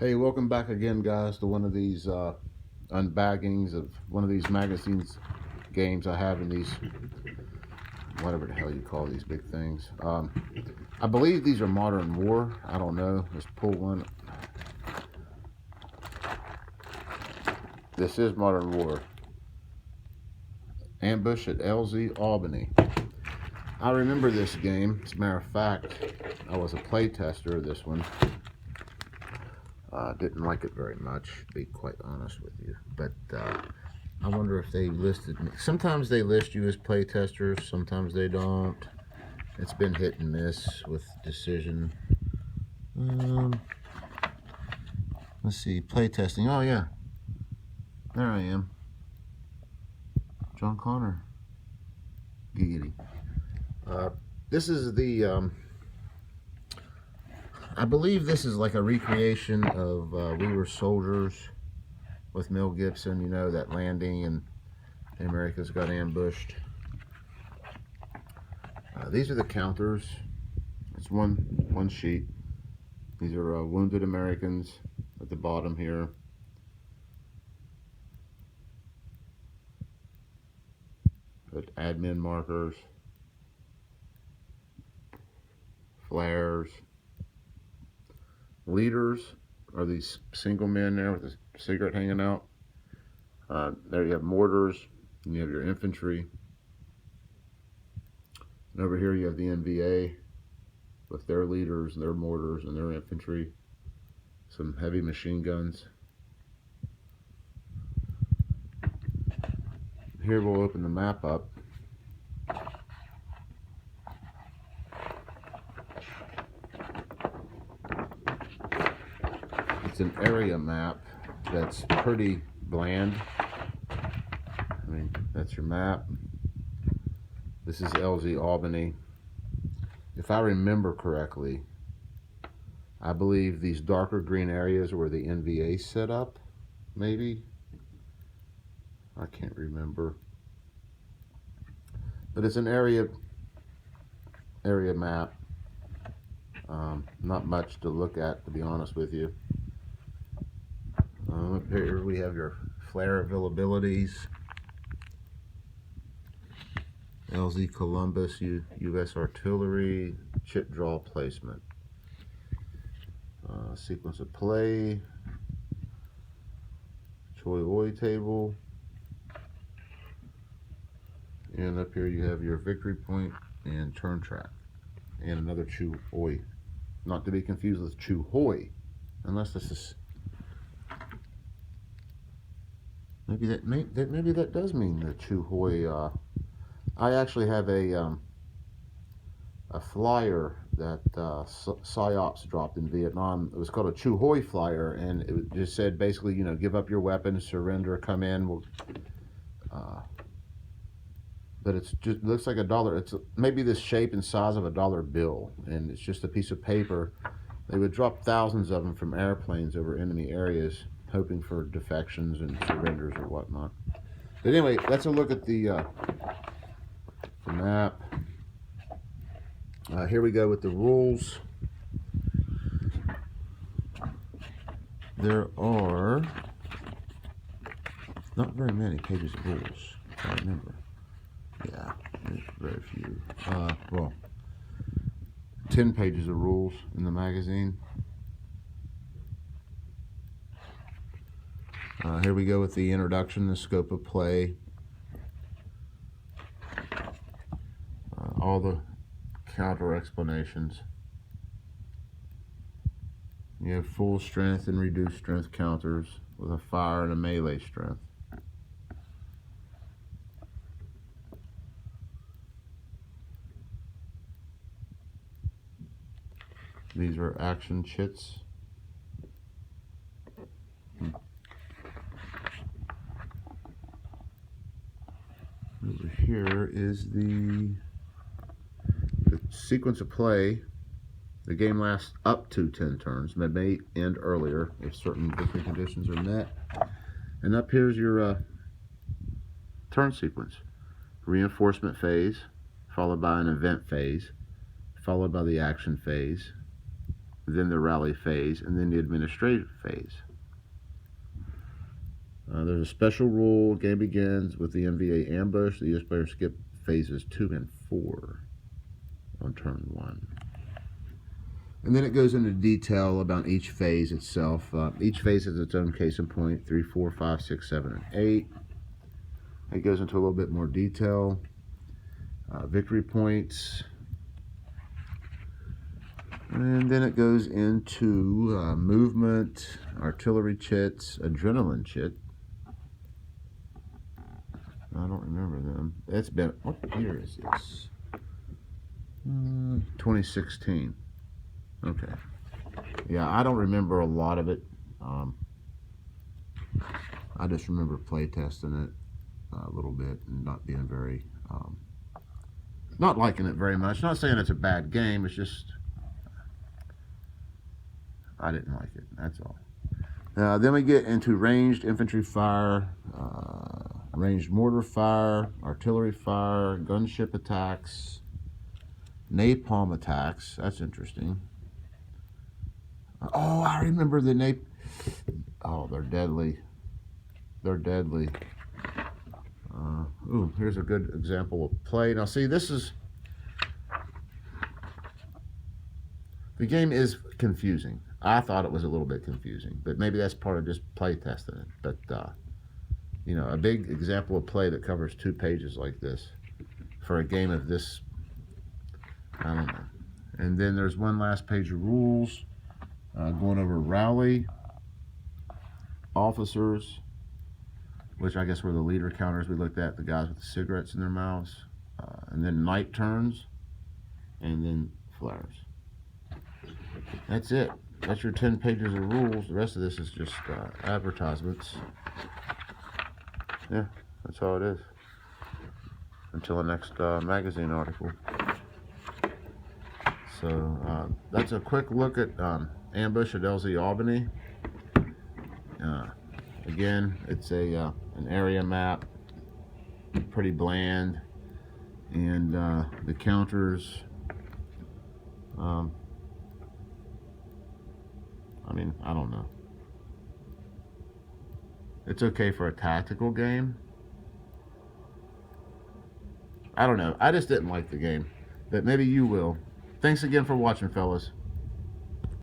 Hey, welcome back again, guys, to one of these unbaggings of one of these magazines games I have in these, whatever the hell you call these big things. I believe these are Modern War. I don't know. Let's pull one. This is Modern War. Ambush at LZ Albany. I remember this game. As a matter of fact, I was a playtester of this one. Didn't like it very much, to be quite honest with you. But I wonder if they listed me. Sometimes they list you as playtesters, sometimes they don't. It's been hit and miss with decision. Let's see, playtesting. Oh yeah, there I am. John Connor. Giggity. This is the I believe this is like a recreation of We Were Soldiers with Mel Gibson, you know, that landing and the Americans got ambushed. These are the counters. It's one sheet. These are wounded Americans at the bottom here. Put admin markers, flares. Leaders are these single men there with a cigarette hanging out. There you have mortars, and you have your infantry. And over here you have the NVA with their leaders, their mortars, and their infantry. Some heavy machine guns. Here we'll open the map up. It's an area map that's pretty bland. I mean, that's your map. This is LZ Albany. If I remember correctly, I believe these darker green areas are where the NVA set up, maybe. I can't remember. But it's an area map. Not much to look at, to be honest with you. Up here we have your flare availabilities. LZ Columbus, U.S. Artillery, chip draw placement. Sequence of play. Choi Oi table. And up here you have your victory point and turn track. And another Chu Oi. Not to be confused with Chu Hoi. Unless this is... Maybe that does mean the Chu Hoi. I actually have a flyer that PSYOPs dropped in Vietnam. It was called a Chu Hoi flyer, and it just said basically, you know, give up your weapons, surrender, come in. But it's just, it looks like a dollar. It's maybe the shape and size of a dollar bill, and it's just a piece of paper. They would drop thousands of them from airplanes over enemy areas, hoping for defections and surrenders or whatnot. But anyway, let's a look at the map. Here we go with the rules. There are not very many pages of rules, if I remember. Yeah, there's very few. Well, 10 pages of rules in the magazine. Here we go with the introduction, the scope of play. All the counter explanations. You have full strength and reduced strength counters with a fire and a melee strength. These are action chits. Over here is the sequence of play. The game lasts up to 10 turns. It may end earlier if certain victory conditions are met. And up here's your turn sequence. Reinforcement phase, followed by an event phase, followed by the action phase, then the rally phase, and then the administrative phase. There's a special rule. Game begins with the MVA ambush. The U.S. players skip phases 2 and 4 on turn 1. And then it goes into detail about each phase itself. Each phase has its own case in point, 3, 4, 5, 6, 7, and 8. It goes into a little bit more detail. Victory points. And then it goes into movement, artillery chits, adrenaline chit. I don't remember them. It's been, what year is this? 2016. Okay. Yeah, I don't remember a lot of it. I just remember playtesting it a little bit and not being very, not liking it very much. Not saying it's a bad game, it's just, I didn't like it, that's all. Then we get into ranged infantry fire, ranged mortar fire, artillery fire, gunship attacks, napalm attacks. That's interesting. Oh, I remember the oh, they're deadly. They're deadly. Ooh, here's a good example of play. Now see, this is, the game is confusing. I thought it was a little bit confusing, but maybe that's part of just play testing it. But, you know, a big example of play that covers 2 pages like this for a game of this, I don't know. And then there's one last page of rules, going over rally, officers, which I guess were the leader counters we looked at, the guys with the cigarettes in their mouths, and then night turns, and then flares. That's it. That's your 10 pages of rules. The rest of this is just advertisements. Yeah, that's all it is. Until the next magazine article. So that's a quick look at Ambush at LZ Albany. Again, it's a an area map, pretty bland, and the counters. I mean, I don't know. It's okay for a tactical game. I don't know. I just didn't like the game, but maybe you will. Thanks again for watching, fellas.